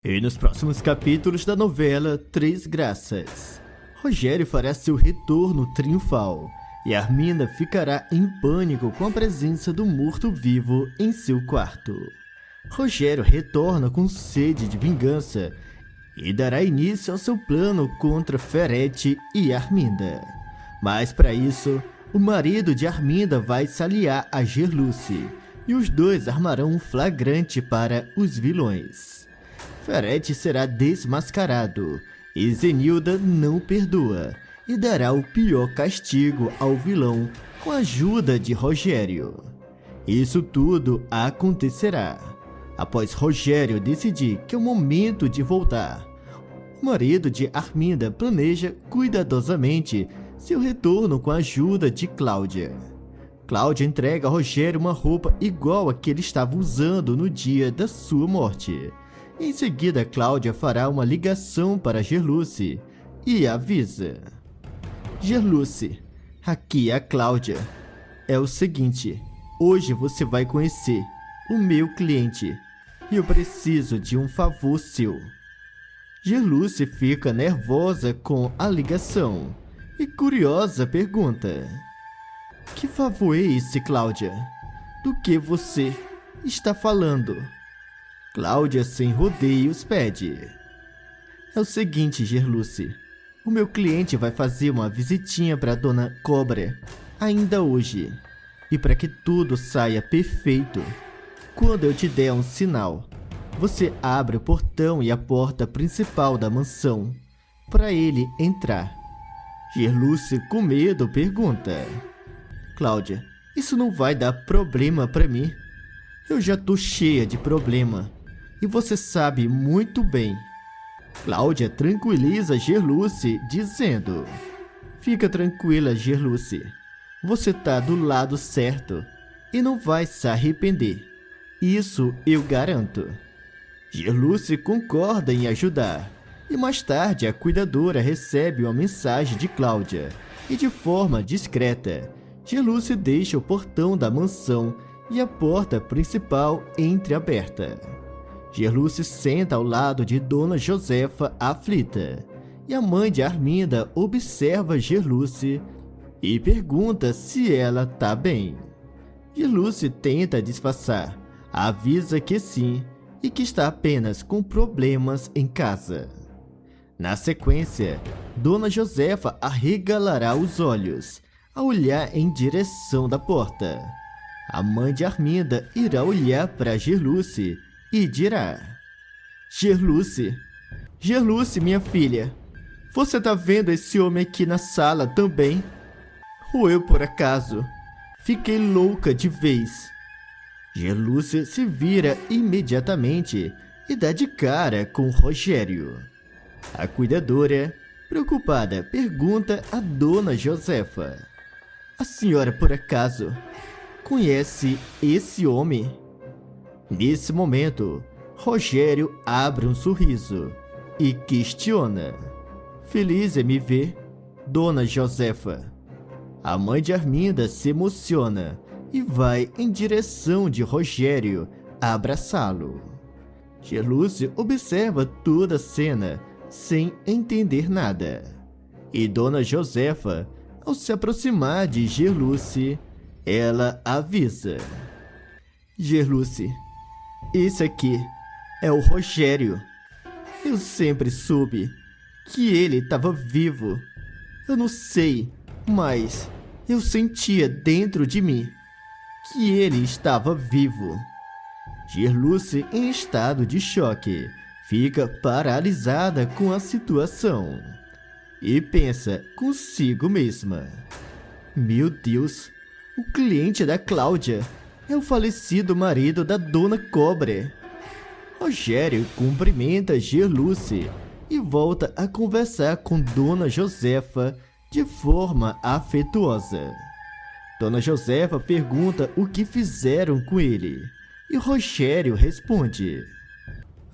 E nos próximos capítulos da novela Três Graças, Rogério fará seu retorno triunfal e Arminda ficará em pânico com a presença do morto-vivo em seu quarto. Rogério retorna com sede de vingança e dará início ao seu plano contra Ferete e Arminda. Mas para isso, o marido de Arminda vai se aliar a Gerluce e os dois armarão um flagrante para os vilões. Ferete será desmascarado e Zenilda não perdoa e dará o pior castigo ao vilão com a ajuda de Rogério. Isso tudo acontecerá após Rogério decidir que é o momento de voltar. O marido de Arminda planeja cuidadosamente seu retorno com a ajuda de Cláudia. Cláudia entrega a Rogério uma roupa igual a que ele estava usando no dia da sua morte. Em seguida, Cláudia fará uma ligação para Gerluce e avisa: Gerluce, aqui é a Cláudia. É o seguinte, hoje você vai conhecer o meu cliente e eu preciso de um favor seu. Gerluce fica nervosa com a ligação e curiosa pergunta: que favor é esse, Cláudia? Do que você está falando? Cláudia, sem rodeios, pede: é o seguinte, Gerluce. O meu cliente vai fazer uma visitinha para Dona Cobra ainda hoje. E para que tudo saia perfeito, quando eu te der um sinal, você abre o portão e a porta principal da mansão para ele entrar. Gerluce, com medo, pergunta: Cláudia, isso não vai dar problema para mim? Eu já tô cheia de problema. E você sabe muito bem. Cláudia tranquiliza Gerluce, dizendo: fica tranquila, Gerluce. Você tá do lado certo e não vai se arrepender. Isso eu garanto. Gerluce concorda em ajudar. E mais tarde a cuidadora recebe uma mensagem de Cláudia. E de forma discreta, Gerluce deixa o portão da mansão e a porta principal entreaberta. Gerluce senta ao lado de Dona Josefa aflita, e a mãe de Arminda observa Gerluce e pergunta se ela tá bem. Gerluce tenta disfarçar, avisa que sim e que está apenas com problemas em casa. Na sequência, Dona Josefa arregalará os olhos a olhar em direção da porta. A mãe de Arminda irá olhar para Gerluce e dirá: Gerluce, Gerluce, minha filha, você tá vendo esse homem aqui na sala também? Ou eu, por acaso, fiquei louca de vez? Gerluce se vira imediatamente e dá de cara com Rogério. A cuidadora, preocupada, pergunta a Dona Josefa: a senhora, por acaso, conhece esse homem? Nesse momento, Rogério abre um sorriso e questiona: feliz em me ver, Dona Josefa? A mãe de Arminda se emociona e vai em direção de Rogério abraçá-lo. Gerluce observa toda a cena sem entender nada. E Dona Josefa, ao se aproximar de Gerluce, ela avisa: Gerluce, esse aqui é o Rogério. Eu sempre soube que ele estava vivo. Eu não sei, mas eu sentia dentro de mim que ele estava vivo. Gerluce, em estado de choque, fica paralisada com a situação e pensa consigo mesma: meu Deus, o cliente da Cláudia é o falecido marido da Dona Cobra. Rogério cumprimenta Gerluce e volta a conversar com Dona Josefa de forma afetuosa. Dona Josefa pergunta o que fizeram com ele e Rogério responde: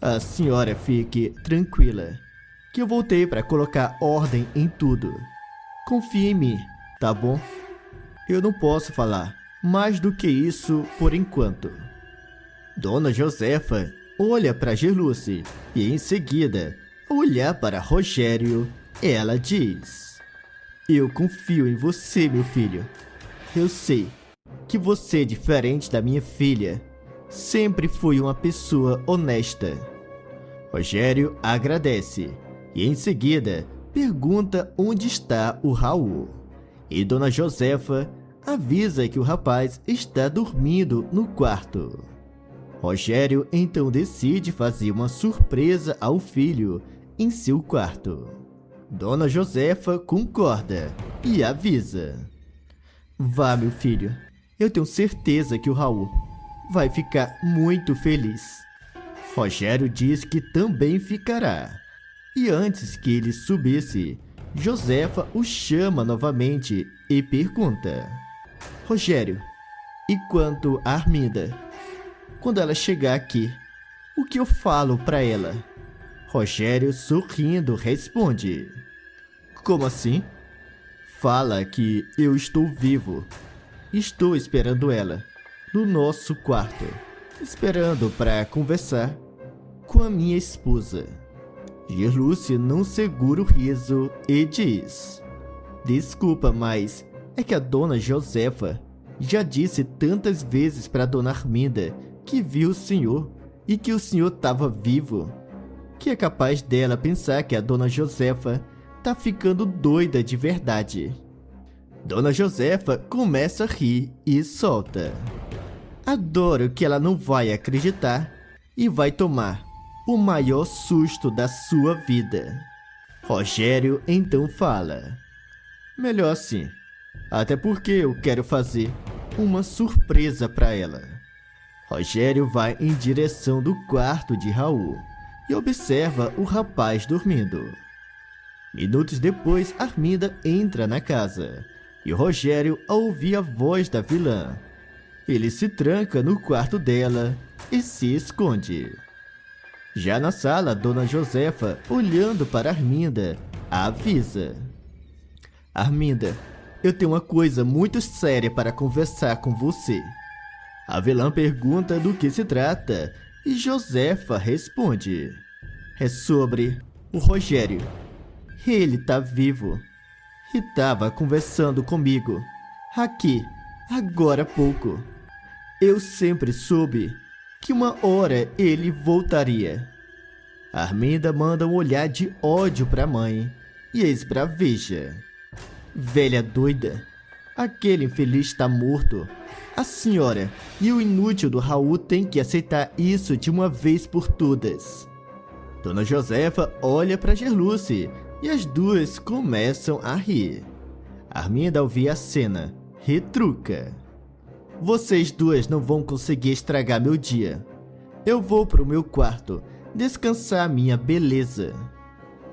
a senhora fique tranquila, que eu voltei para colocar ordem em tudo. Confie em mim, tá bom? Eu não posso falar mais do que isso por enquanto. Dona Josefa olha para Gerluce e, em seguida, ao olhar para Rogério, ela diz: Eu confio em você, meu filho. Eu sei que você é diferente da minha filha. Sempre foi uma pessoa honesta. Rogério agradece e, em seguida, pergunta onde está o Raul. E Dona Josefa avisa que o rapaz está dormindo no quarto. Rogério então decide fazer uma surpresa ao filho em seu quarto. Dona Josefa concorda e avisa: Vá, meu filho, eu tenho certeza que o Raul vai ficar muito feliz. Rogério diz que também ficará. E antes que ele subisse, Josefa o chama novamente e pergunta: Rogério, e quanto a Arminda? Quando ela chegar aqui, o que eu falo para ela? Rogério, sorrindo, responde: Como assim? Fala que eu estou vivo. Estou esperando ela no nosso quarto, esperando para conversar com a minha esposa. Gerluce não segura o riso e diz: Desculpa, mas é que a Dona Josefa já disse tantas vezes para Dona Arminda que viu o senhor e que o senhor estava vivo, que é capaz dela pensar que a Dona Josefa tá ficando doida de verdade. Dona Josefa começa a rir e solta: Adoro que ela não vai acreditar e vai tomar o maior susto da sua vida. Rogério então fala: Melhor assim, até porque eu quero fazer uma surpresa para ela. Rogério vai em direção do quarto de Raul e observa o rapaz dormindo. Minutos depois, Arminda entra na casa e Rogério ouve a voz da vilã. Ele se tranca no quarto dela e se esconde. Já na sala, Dona Josefa, olhando para Arminda, avisa: Arminda, eu tenho uma coisa muito séria para conversar com você. A vilã pergunta do que se trata e Josefa responde: É sobre o Rogério. Ele tá vivo e tava conversando comigo aqui, agora há pouco. Eu sempre soube que uma hora ele voltaria. Arminda manda um olhar de ódio para a mãe e esbraveja: Velha doida, aquele infeliz está morto. A senhora e o inútil do Raul têm que aceitar isso de uma vez por todas. Dona Josefa olha para Gerluce e as duas começam a rir. Arminda, ao ver a cena, retruca: Vocês duas não vão conseguir estragar meu dia. Eu vou pro meu quarto descansar minha beleza.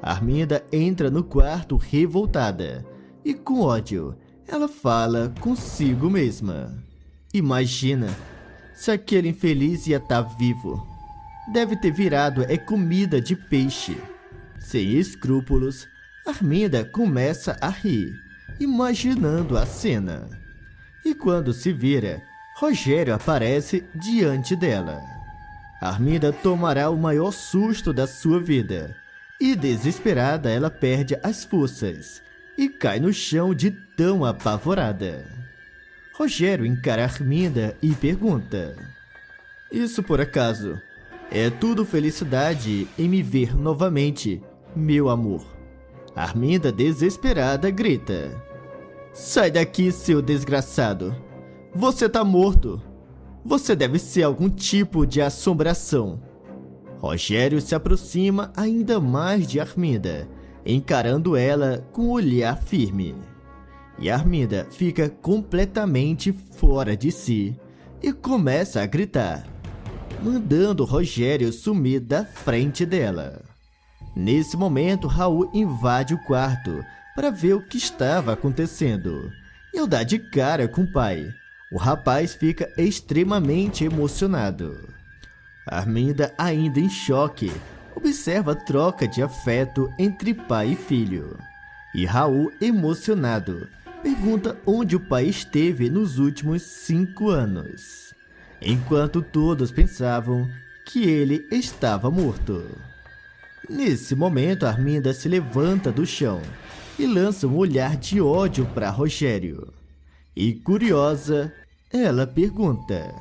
Arminda entra no quarto revoltada e, com ódio, ela fala consigo mesma: Imagina se aquele infeliz ia estar vivo. Deve ter virado comida de peixe. Sem escrúpulos, Arminda começa a rir, imaginando a cena. E quando se vira, Rogério aparece diante dela. Arminda tomará o maior susto da sua vida e, desesperada, ela perde as forças e cai no chão de tão apavorada. Rogério encara Arminda e pergunta: Isso por acaso é tudo felicidade em me ver novamente, meu amor? Arminda, desesperada, grita: Sai daqui, seu desgraçado! Você tá morto! Você deve ser algum tipo de assombração. Rogério se aproxima ainda mais de Arminda, encarando ela com um olhar firme. E Arminda fica completamente fora de si e começa a gritar, mandando Rogério sumir da frente dela. Nesse momento, Raul invade o quarto para ver o que estava acontecendo e, ao dar de cara com o pai, o rapaz fica extremamente emocionado. Arminda, ainda em choque, observa a troca de afeto entre pai e filho. E Raul, emocionado, pergunta onde o pai esteve nos últimos 5 anos. Enquanto todos pensavam que ele estava morto. Nesse momento, Arminda se levanta do chão e lança um olhar de ódio para Rogério. E curiosa, ela pergunta: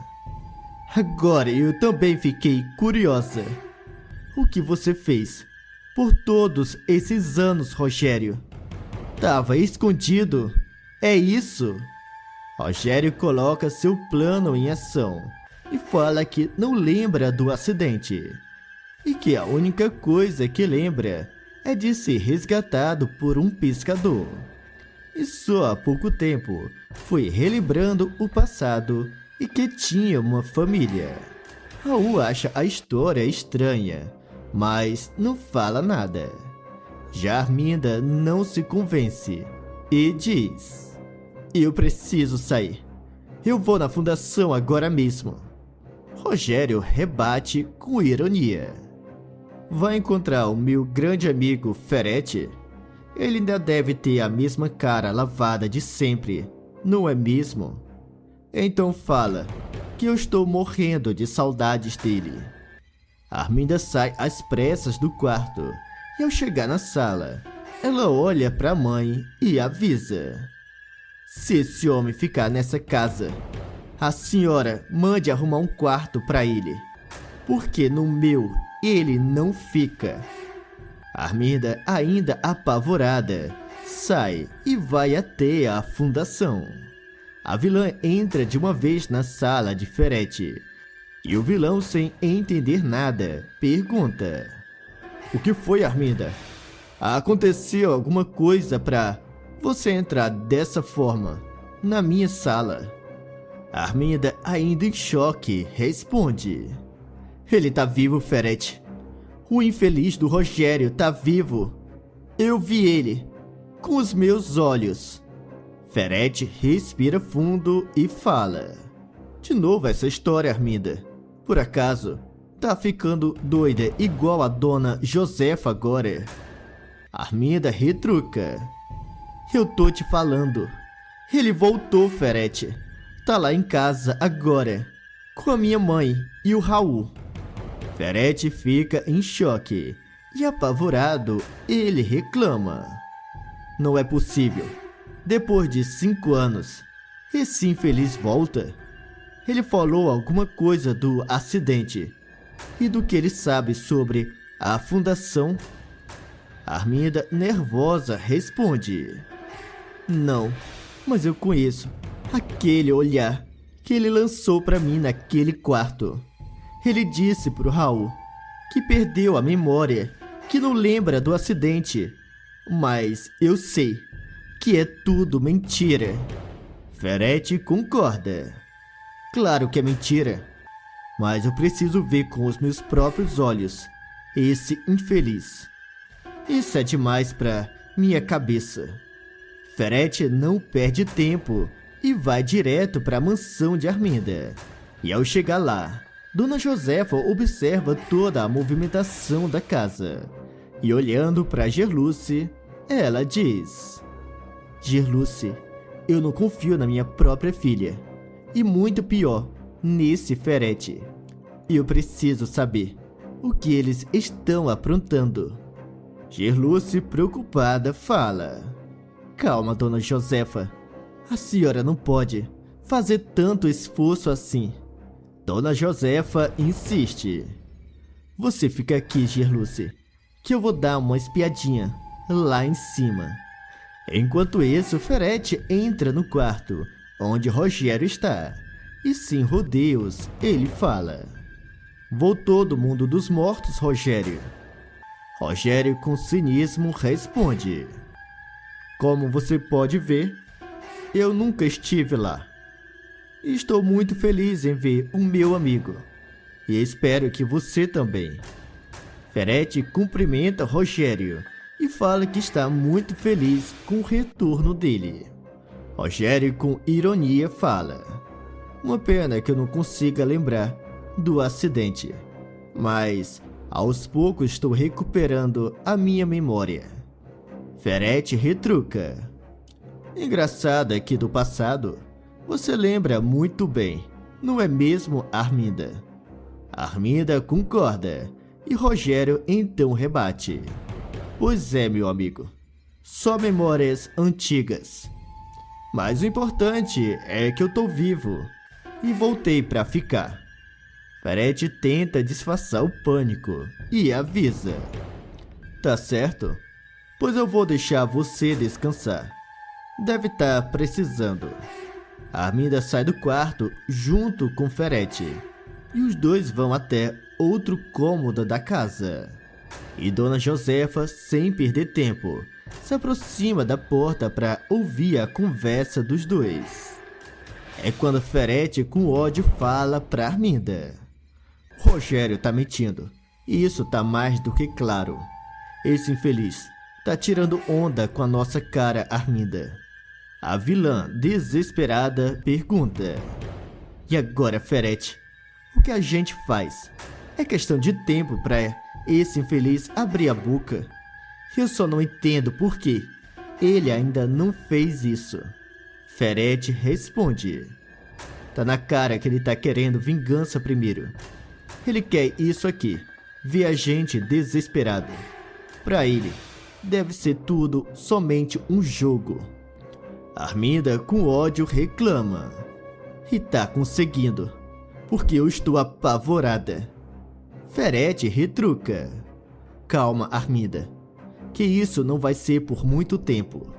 agora eu também fiquei curiosa. O que você fez por todos esses anos, Rogério? Tava escondido, é isso? Rogério coloca seu plano em ação e fala que não lembra do acidente e que a única coisa que lembra é de ser resgatado por um pescador. E só há pouco tempo foi relembrando o passado e que tinha uma família. Raul acha a história estranha, mas não fala nada. Já Arminda não se convence e diz: eu preciso sair. Eu vou na fundação agora mesmo. Rogério rebate com ironia: vai encontrar o meu grande amigo Ferretti? Ele ainda deve ter a mesma cara lavada de sempre, não é mesmo? Então fala, que eu estou morrendo de saudades dele. Arminda sai às pressas do quarto e ao chegar na sala, ela olha para a mãe e avisa: se esse homem ficar nessa casa, a senhora mande arrumar um quarto para ele, porque no meu ele não fica. Arminda, ainda apavorada, sai e vai até a fundação. A vilã entra de uma vez na sala de Ferretti e o vilão, sem entender nada, pergunta: o que foi, Arminda? Aconteceu alguma coisa para você entrar dessa forma na minha sala? Arminda, ainda em choque, responde: ele tá vivo, Ferretti. O infeliz do Rogério tá vivo. Eu vi ele com os meus olhos. Ferretti respira fundo e fala: de novo essa história, Arminda. Por acaso, tá ficando doida igual a dona Josefa agora? Arminda retruca: eu tô te falando. Ele voltou, Ferretti. Tá lá em casa agora, com a minha mãe e o Raul. Ferretti fica em choque e, apavorado, ele reclama: não é possível. Depois de 5 anos, esse infeliz volta. Ele falou alguma coisa do acidente e do que ele sabe sobre a fundação. Arminda, nervosa, responde: não, mas eu conheço aquele olhar que ele lançou para mim naquele quarto. Ele disse pro Raul que perdeu a memória, que não lembra do acidente. Mas eu sei que é tudo mentira. Ferretti concorda: claro que é mentira, mas eu preciso ver com os meus próprios olhos esse infeliz. Isso é demais pra minha cabeça. Ferretti não perde tempo e vai direto para a mansão de Arminda. E ao chegar lá, Dona Josefa observa toda a movimentação da casa. E olhando para Gerluce, ela diz: Gerluce, eu não confio na minha própria filha. E muito pior, nesse Ferretti. Eu preciso saber o que eles estão aprontando. Gerluce, preocupada, fala: calma, Dona Josefa. A senhora não pode fazer tanto esforço assim. Dona Josefa insiste: você fica aqui, Gerluce, que eu vou dar uma espiadinha lá em cima. Enquanto isso, Ferretti entra no quarto onde Rogério está. E sem rodeios, ele fala: voltou do mundo dos mortos, Rogério? Rogério, com cinismo, responde: como você pode ver, eu nunca estive lá. Estou muito feliz em ver o meu amigo. E espero que você também. Ferretti cumprimenta Rogério e fala que está muito feliz com o retorno dele. Rogério, com ironia, fala: uma pena que eu não consiga lembrar do acidente, mas aos poucos estou recuperando a minha memória. Ferretti retruca: engraçado é que do passado você lembra muito bem, não é mesmo, Arminda? Arminda concorda e Rogério então rebate. Pois é, meu amigo, só memórias antigas. Mas o importante é que eu tô vivo e voltei pra ficar. Ferete tenta disfarçar o pânico e avisa. Tá certo? Pois eu vou deixar você descansar. Deve estar precisando. Arminda sai do quarto junto com Ferete e os dois vão até outro cômodo da casa. E Dona Josefa, sem perder tempo, se aproxima da porta para ouvir a conversa dos dois. É quando Ferete, com ódio, fala para Arminda. Rogério tá mentindo, e isso tá mais do que claro. Esse infeliz tá tirando onda com a nossa cara, Arminda. A vilã, desesperada, pergunta. E agora, Ferete? O que a gente faz? É questão de tempo para esse infeliz abrir a boca. Eu só não entendo por que ele ainda não fez isso. Ferete responde. Tá na cara que ele tá querendo vingança primeiro. Ele quer isso aqui, ver a gente desesperado. Para ele, deve ser tudo somente um jogo. Arminda, com ódio, reclama. E tá conseguindo, porque eu estou apavorada. Ferete retruca. Calma, Arminda, que isso não vai ser por muito tempo.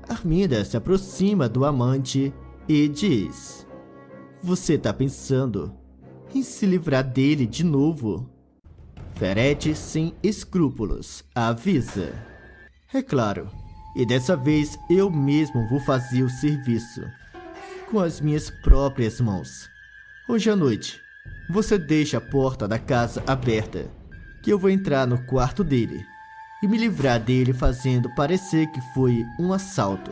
Arminda se aproxima do amante e diz. Você tá pensando em se livrar dele de novo? Ferete, sem escrúpulos, avisa. É claro, e dessa vez eu mesmo vou fazer o serviço, com as minhas próprias mãos. Hoje à noite, você deixa a porta da casa aberta, que eu vou entrar no quarto dele e me livrar dele fazendo parecer que foi um assalto.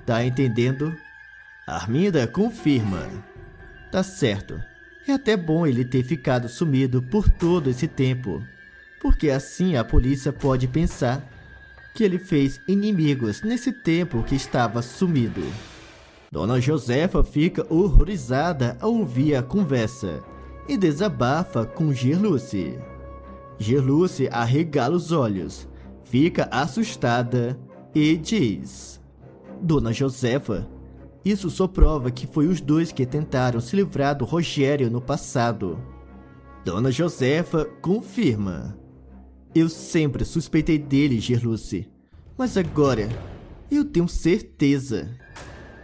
Tá entendendo? Arminda confirma. Tá certo. É até bom ele ter ficado sumido por todo esse tempo, porque assim a polícia pode pensar que ele fez inimigos nesse tempo que estava sumido. Dona Josefa fica horrorizada ao ouvir a conversa e desabafa com Gerluce. Gerluce arregala os olhos, fica assustada e diz: Dona Josefa, isso só prova que foi os dois que tentaram se livrar do Rogério no passado. Dona Josefa confirma. Eu sempre suspeitei dele, Gerluce, mas agora eu tenho certeza.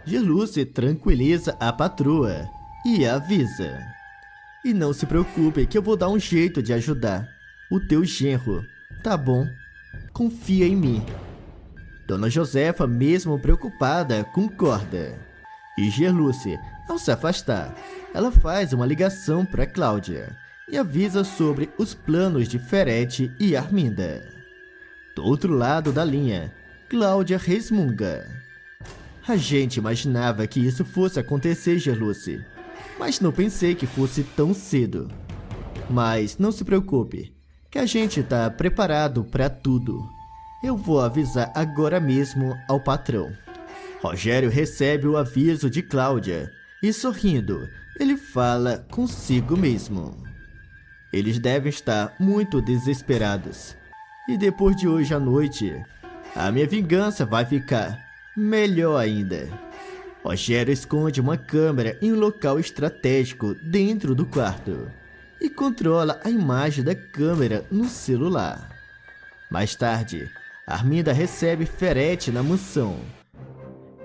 Gerluce tranquiliza a patroa e avisa. E não se preocupe que eu vou dar um jeito de ajudar o teu genro, tá bom? Confia em mim. Dona Josefa, mesmo preocupada, concorda. E Gerluce, ao se afastar, ela faz uma ligação para Cláudia e avisa sobre os planos de Ferete e Arminda. Do outro lado da linha, Cláudia resmunga. A gente imaginava que isso fosse acontecer, Gerluce, mas não pensei que fosse tão cedo. Mas não se preocupe, que a gente está preparado para tudo. Eu vou avisar agora mesmo ao patrão. Rogério recebe o aviso de Cláudia e, sorrindo, ele fala consigo mesmo. Eles devem estar muito desesperados. E depois de hoje à noite, a minha vingança vai ficar melhor ainda. Rogério esconde uma câmera em um local estratégico dentro do quarto e controla a imagem da câmera no celular. Mais tarde, Arminda recebe Ferete na mansão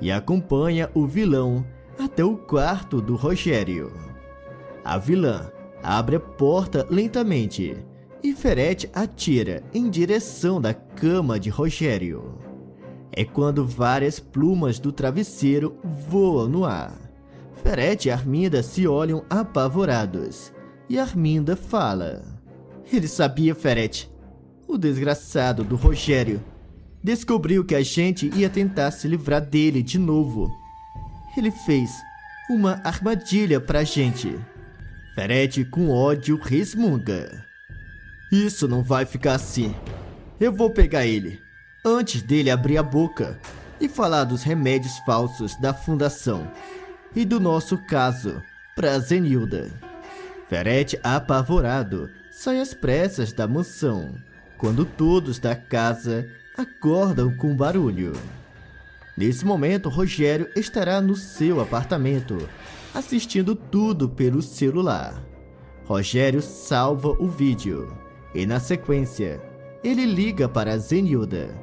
e acompanha o vilão até o quarto do Rogério. A vilã abre a porta lentamente e Ferete atira em direção da cama de Rogério. É quando várias plumas do travesseiro voam no ar. Ferete e Arminda se olham apavorados e Arminda fala. Ele sabia, Ferete. O desgraçado do Rogério descobriu que a gente ia tentar se livrar dele de novo. Ele fez uma armadilha pra gente. Ferete, com ódio, resmunga. Isso não vai ficar assim. Eu vou pegar ele antes dele abrir a boca e falar dos remédios falsos da fundação e do nosso caso pra Zenilda. Ferrete, apavorado, sai às pressas da mansão, quando todos da casa acordam com barulho. Nesse momento, Rogério estará no seu apartamento, assistindo tudo pelo celular. Rogério salva o vídeo e, na sequência, ele liga para Zenilda.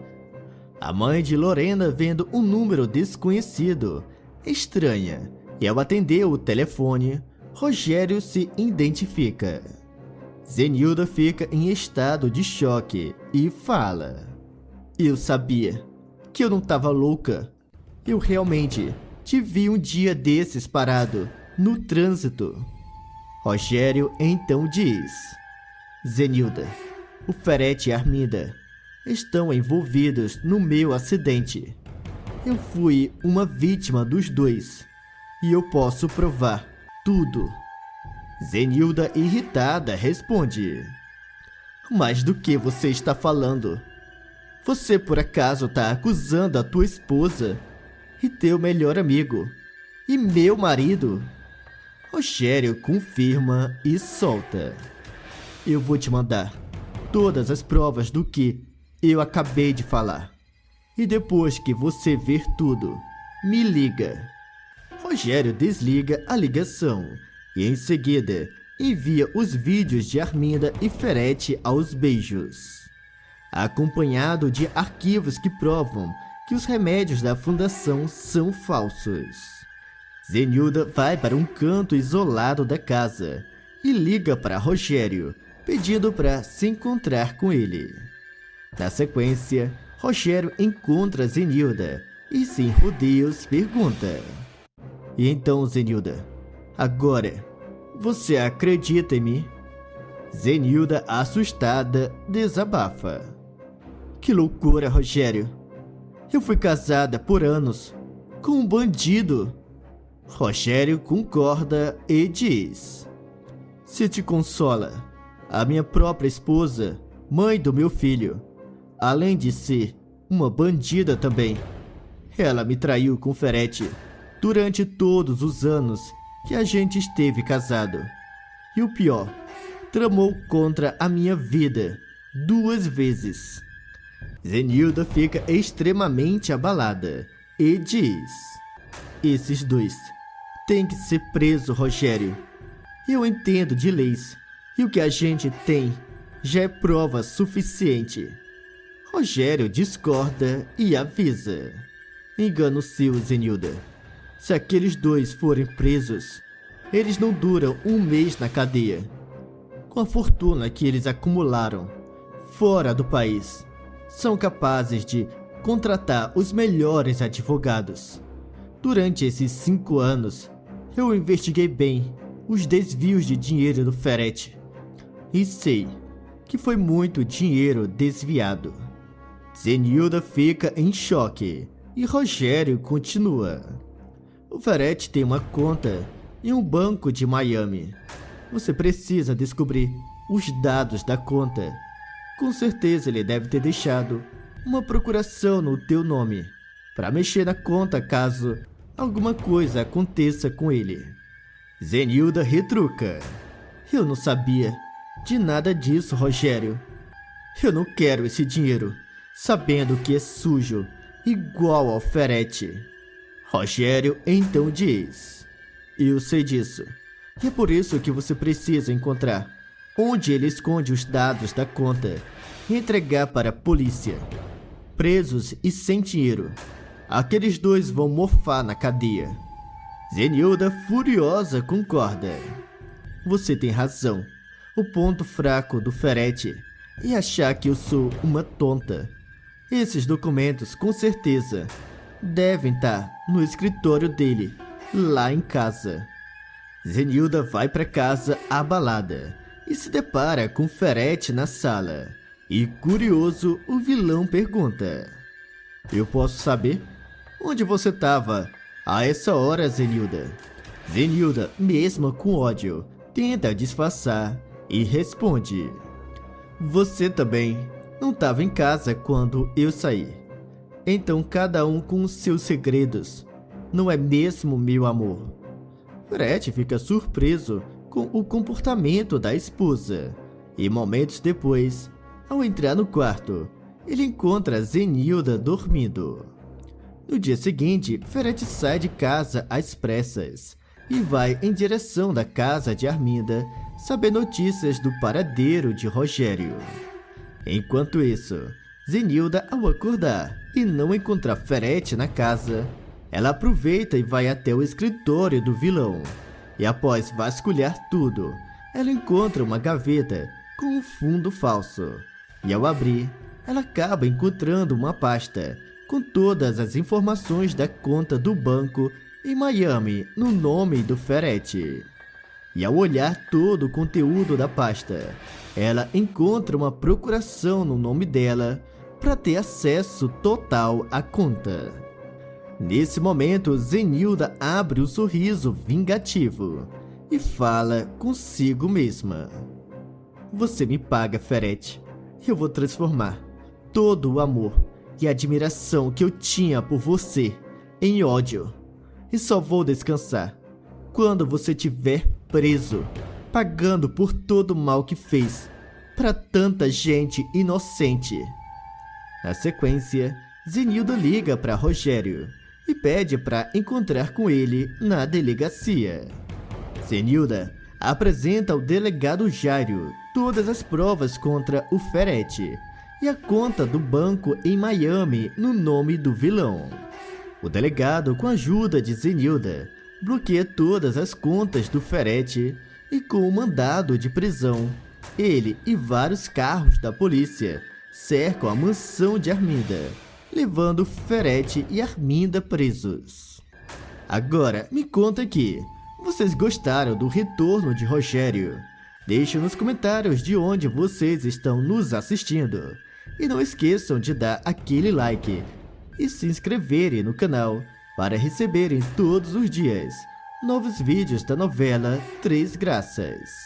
A mãe de Lorena, vendo um número desconhecido, estranha, e ao atender o telefone, Rogério se identifica. Zenilda fica em estado de choque e fala: "Eu sabia que eu não estava louca. Eu realmente te vi um dia desses parado no trânsito." Rogério então diz: "Zenilda, o Ferrete e a Arminda estão envolvidos no meu acidente. Eu fui uma vítima dos dois e eu posso provar tudo." Zenilda, irritada, responde: "Mas do que você está falando? Você por acaso está acusando a tua esposa e teu melhor amigo e meu marido?" Rogério confirma e solta: "Eu vou te mandar todas as provas do que eu acabei de falar. E depois que você ver tudo, me liga." Rogério desliga a ligação e em seguida envia os vídeos de Arminda e Ferrete aos beijos, acompanhado de arquivos que provam que os remédios da fundação são falsos. Zenilda vai para um canto isolado da casa e liga para Rogério, pedindo para se encontrar com ele. Na sequência, Rogério encontra Zenilda e, sem rodeios, pergunta: "E então, Zenilda, agora, você acredita em mim?" Zenilda, assustada, desabafa: "Que loucura, Rogério! Eu fui casada por anos com um bandido." Rogério concorda e diz: "Se te consola, a minha própria esposa, mãe do meu filho, além de ser uma bandida também, ela me traiu com Ferrete durante todos os anos que a gente esteve casado. E o pior, tramou contra a minha vida 2 vezes." Zenilda fica extremamente abalada e diz: "Esses 2 têm que ser presos, Rogério. Eu entendo de leis e o que a gente tem já é prova suficiente." Rogério discorda e avisa: "Engano seu, Zenilda. Se aqueles 2 forem presos, eles não duram 1 mês na cadeia. Com a fortuna que eles acumularam fora do país, são capazes de contratar os melhores advogados. Durante esses 5 anos, eu investiguei bem os desvios de dinheiro do Ferrete e sei que foi muito dinheiro desviado." Zenilda fica em choque e Rogério continua: "O Ferrete tem uma conta em um banco de Miami. Você precisa descobrir os dados da conta. Com certeza ele deve ter deixado uma procuração no teu nome para mexer na conta caso alguma coisa aconteça com ele." Zenilda retruca: "Eu não sabia de nada disso, Rogério. Eu não quero esse dinheiro, sabendo que é sujo, igual ao Ferrete." Rogério então diz: "Eu sei disso. E é por isso que você precisa encontrar onde ele esconde os dados da conta e entregar para a polícia. Presos e sem dinheiro, aqueles 2 vão morfar na cadeia." Zenilda, furiosa, concorda: "Você tem razão. O ponto fraco do Ferrete é achar que eu sou uma tonta. Esses documentos, com certeza, devem estar no escritório dele, lá em casa." Zenilda vai para casa abalada e se depara com Ferrete na sala. E, curioso, o vilão pergunta: "Eu posso saber onde você estava a essa hora, Zenilda?" Zenilda, mesmo com ódio, tenta disfarçar e responde: "Você também não estava em casa quando eu saí. Então cada um com os seus segredos, não é mesmo, meu amor?" Ferrete fica surpreso com o comportamento da esposa. E momentos depois, ao entrar no quarto, ele encontra Zenilda dormindo. No dia seguinte, Ferete sai de casa às pressas e vai em direção da casa de Arminda saber notícias do paradeiro de Rogério. Enquanto isso, Zenilda, ao acordar e não encontrar Ferete na casa, ela aproveita e vai até o escritório do vilão. E após vasculhar tudo, ela encontra uma gaveta com um fundo falso. E ao abrir, ela acaba encontrando uma pasta com todas as informações da conta do banco em Miami no nome do Ferete. E ao olhar todo o conteúdo da pasta, ela encontra uma procuração no nome dela para ter acesso total à conta. Nesse momento, Zenilda abre um sorriso vingativo e fala consigo mesma: "Você me paga, Ferete. Eu vou transformar todo o amor e admiração que eu tinha por você em ódio. E só vou descansar quando você estiver preso, pagando por todo o mal que fez para tanta gente inocente." Na sequência, Zenilda liga para Rogério e pede para encontrar com ele na delegacia. Zenilda apresenta ao delegado Jairo todas as provas contra o Ferete e a conta do banco em Miami no nome do vilão. O delegado, com a ajuda de Zenilda, bloqueia todas as contas do Ferete e, com o mandado de prisão, ele e vários carros da polícia cercam a mansão de Arminda, levando Ferete e Arminda presos. Agora, me conta aqui, vocês gostaram do retorno de Rogério? Deixe nos comentários de onde vocês estão nos assistindo. E não esqueçam de dar aquele like e se inscreverem no canal para receberem todos os dias novos vídeos da novela Três Graças.